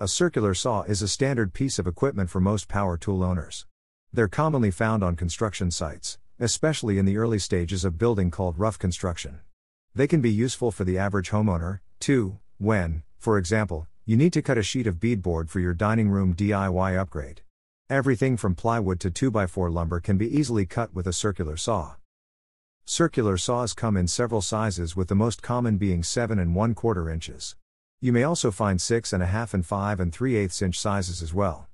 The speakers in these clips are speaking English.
A circular saw is a standard piece of equipment for most power tool owners. They're commonly found on construction sites, especially in the early stages of building called rough construction. They can be useful for the average homeowner, too, when, for example, you need to cut a sheet of beadboard for your dining room DIY upgrade. Everything from plywood to 2x4 lumber can be easily cut with a circular saw. Circular saws come in several sizes, with the most common being 7 1/4 inches. You may also find 6 1/2 and 5 3/8 inch sizes as well.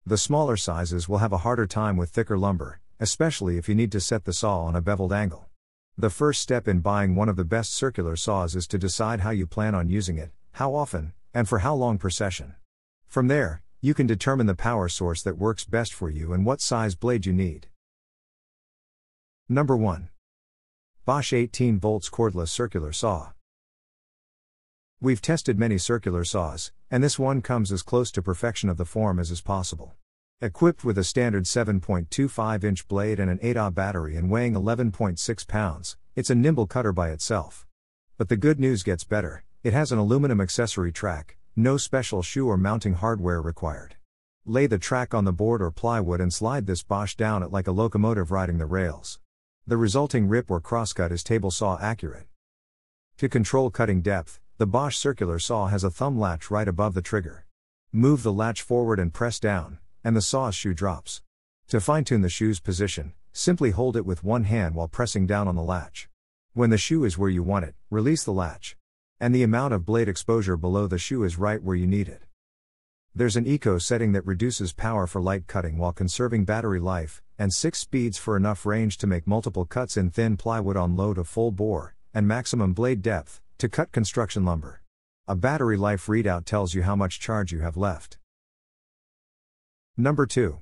The smaller sizes will have a harder time with thicker lumber, especially if you need to set the saw on a beveled angle. The first step in buying one of the best circular saws is to decide how you plan on using it, how often, and for how long per session. From there, you can determine the power source that works best for you and what size blade you need. Number 1. Bosch 18 volts cordless circular saw. We've tested many circular saws, and this one comes as close to perfection of the form as is possible. Equipped with a standard 7.25-inch blade and an 8Ah battery and weighing 11.6 pounds, it's a nimble cutter by itself. But the good news gets better: it has an aluminum accessory track, no special shoe or mounting hardware required. Lay the track on the board or plywood and slide this Bosch down it like a locomotive riding the rails. The resulting rip or crosscut is table saw accurate. To control cutting depth, the Bosch circular saw has a thumb latch right above the trigger. Move the latch forward and press down, and the saw's shoe drops. To fine-tune the shoe's position, simply hold it with one hand while pressing down on the latch. When the shoe is where you want it, release the latch. And the amount of blade exposure below the shoe is right where you need it. There's an eco setting that reduces power for light cutting while conserving battery life, and 6 speeds for enough range to make multiple cuts in thin plywood on low to full bore, and maximum blade depth to cut construction lumber. A battery life readout tells you how much charge you have left. Number 2.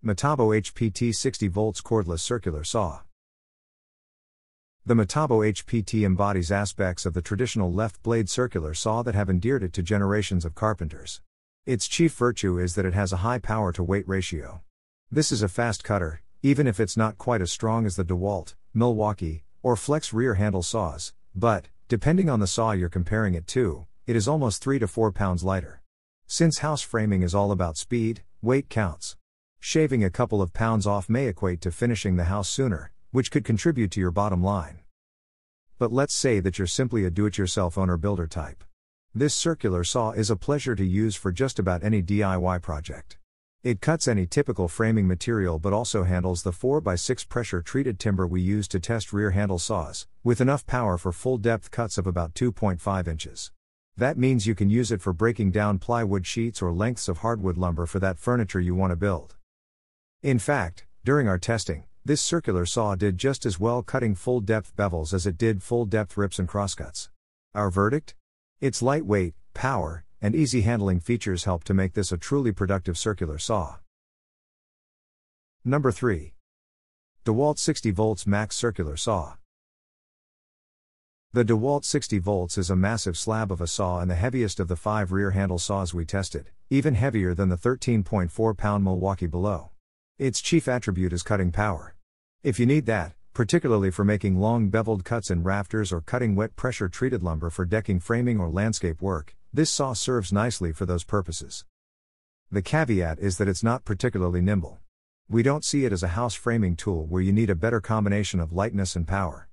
Metabo HPT 60 volts cordless circular saw. The Metabo HPT embodies aspects of the traditional left blade circular saw that have endeared it to generations of carpenters. Its chief virtue is that it has a high power to weight ratio. This is a fast cutter, even if it's not quite as strong as the DeWalt, Milwaukee, or Flex rear handle saws, but, depending on the saw you're comparing it to, it is almost 3 to 4 pounds lighter. Since house framing is all about speed, weight counts. Shaving a couple of pounds off may equate to finishing the house sooner, which could contribute to your bottom line. But let's say that you're simply a do-it-yourself owner-builder type. This circular saw is a pleasure to use for just about any DIY project. It cuts any typical framing material but also handles the 4x6 pressure-treated timber we use to test rear handle saws, with enough power for full-depth cuts of about 2.5 inches. That means you can use it for breaking down plywood sheets or lengths of hardwood lumber for that furniture you want to build. In fact, during our testing, this circular saw did just as well cutting full-depth bevels as it did full-depth rips and crosscuts. Our verdict? Its lightweight, power, and easy handling features help to make this a truly productive circular saw. Number 3. DeWalt 60 volts Max circular saw. The DeWalt 60 volts is a massive slab of a saw and the heaviest of the 5 rear handle saws we tested, even heavier than the 13.4-pound Milwaukee below. Its chief attribute is cutting power. If you need that, particularly for making long beveled cuts in rafters or cutting wet pressure-treated lumber for decking framing or landscape work, this saw serves nicely for those purposes. The caveat is that it's not particularly nimble. We don't see it as a house framing tool where you need a better combination of lightness and power.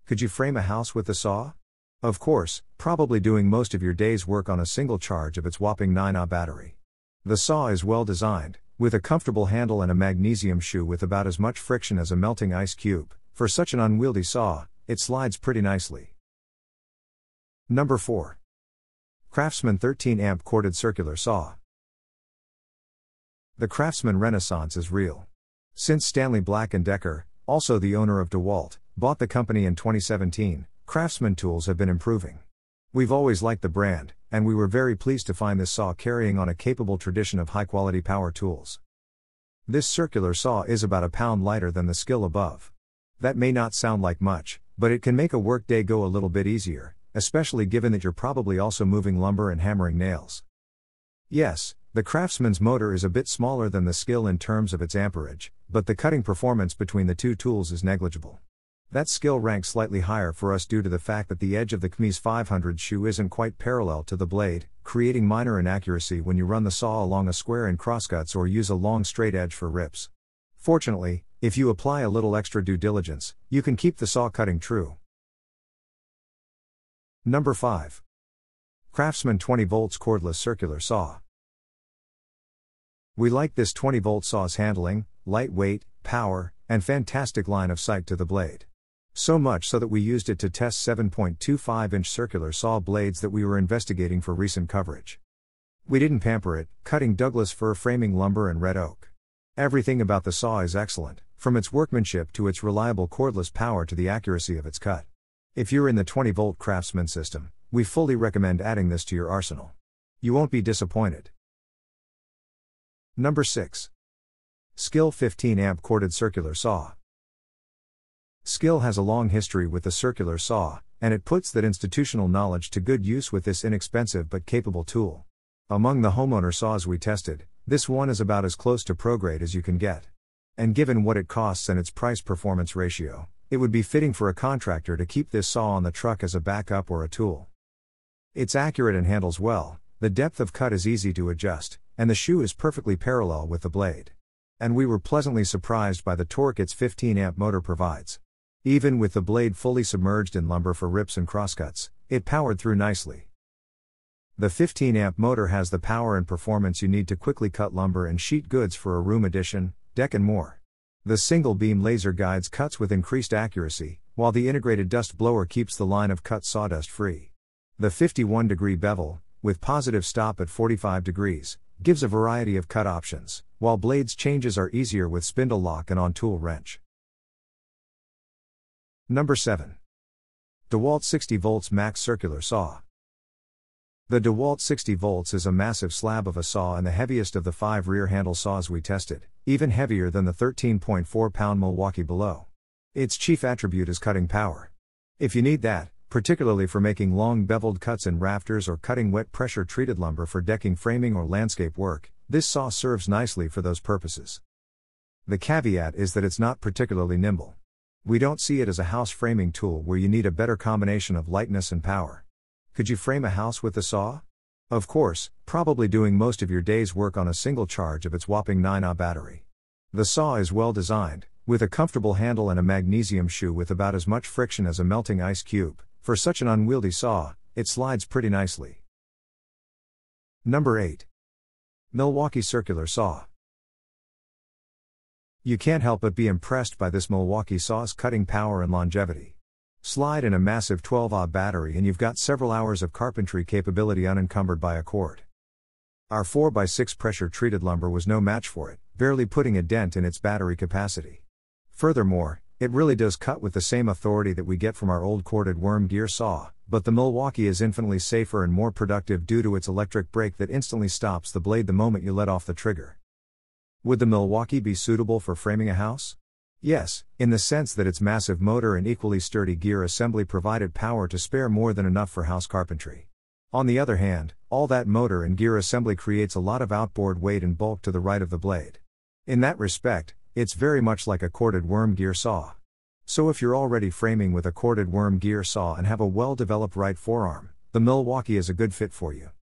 Could you frame a house with the saw? Of course, probably doing most of your day's work on a single charge of its whopping 9Ah battery. The saw is well designed, with a comfortable handle and a magnesium shoe with about as much friction as a melting ice cube. For such an unwieldy saw, it slides pretty nicely. Number 4. Craftsman 13-amp corded circular saw. The Craftsman renaissance is real. Since Stanley Black & Decker, also the owner of DeWalt, bought the company in 2017, Craftsman tools have been improving. We've always liked the brand, and we were very pleased to find this saw carrying on a capable tradition of high-quality power tools. This circular saw is about a pound lighter than the skill above. That may not sound like much, but it can make a workday go a little bit easier, especially given that you're probably also moving lumber and hammering nails. Yes, the Craftsman's motor is a bit smaller than the skill in terms of its amperage, but the cutting performance between the two tools is negligible. That skill ranks slightly higher for us due to the fact that the edge of the CME's 500 shoe isn't quite parallel to the blade, creating minor inaccuracy when you run the saw along a square in crosscuts or use a long straight edge for rips. Fortunately, if you apply a little extra due diligence, you can keep the saw cutting true. Number 5. Craftsman 20 volts cordless circular saw. We like this 20 volt saw's handling, lightweight, power, and fantastic line of sight to the blade. So much so that we used it to test 7.25-inch circular saw blades that we were investigating for recent coverage. We didn't pamper it, cutting Douglas fir framing lumber and red oak. Everything about the saw is excellent, from its workmanship to its reliable cordless power to the accuracy of its cut. If you're in the 20 volt Craftsman system, we fully recommend adding this to your arsenal. You won't be disappointed. Number 6. Skill 15 amp corded circular saw. Skill has a long history with the circular saw, and it puts that institutional knowledge to good use with this inexpensive but capable tool. Among the homeowner saws we tested, this one is about as close to pro-grade as you can get. And given what it costs and its price-performance ratio, it would be fitting for a contractor to keep this saw on the truck as a backup or a tool. It's accurate and handles well, the depth of cut is easy to adjust, and the shoe is perfectly parallel with the blade. And we were pleasantly surprised by the torque its 15 amp motor provides. Even with the blade fully submerged in lumber for rips and crosscuts, it powered through nicely. The 15 amp motor has the power and performance you need to quickly cut lumber and sheet goods for a room addition, deck and more. The single beam laser guides cuts with increased accuracy, while the integrated dust blower keeps the line of cut sawdust free. The 51-degree bevel, with positive stop at 45 degrees, gives a variety of cut options, while blades changes are easier with spindle lock and on-tool wrench. Number 7. DeWalt 60 volts max circular saw. The DeWalt 60 volts is a massive slab of a saw and the heaviest of the 5 rear handle saws we tested, even heavier than the 13.4-pound Milwaukee below. Its chief attribute is cutting power. If you need that, particularly for making long beveled cuts in rafters or cutting wet pressure treated lumber for decking framing or landscape work, this saw serves nicely for those purposes. The caveat is that it's not particularly nimble. We don't see it as a house framing tool where you need a better combination of lightness and power. Could you frame a house with the saw? Of course, probably doing most of your day's work on a single charge of its whopping 9Ah battery. The saw is well designed, with a comfortable handle and a magnesium shoe with about as much friction as a melting ice cube. For such an unwieldy saw, it slides pretty nicely. Number 8. Milwaukee circular saw. You can't help but be impressed by this Milwaukee saw's cutting power and longevity. Slide in a massive 12Ah battery and you've got several hours of carpentry capability unencumbered by a cord. Our 4x6 pressure-treated lumber was no match for it, barely putting a dent in its battery capacity. Furthermore, it really does cut with the same authority that we get from our old corded worm gear saw, but the Milwaukee is infinitely safer and more productive due to its electric brake that instantly stops the blade the moment you let off the trigger. Would the Milwaukee be suitable for framing a house? Yes, in the sense that its massive motor and equally sturdy gear assembly provided power to spare more than enough for house carpentry. On the other hand, all that motor and gear assembly creates a lot of outboard weight and bulk to the right of the blade. In that respect, it's very much like a corded worm gear saw. So if you're already framing with a corded worm gear saw and have a well-developed right forearm, the Milwaukee is a good fit for you.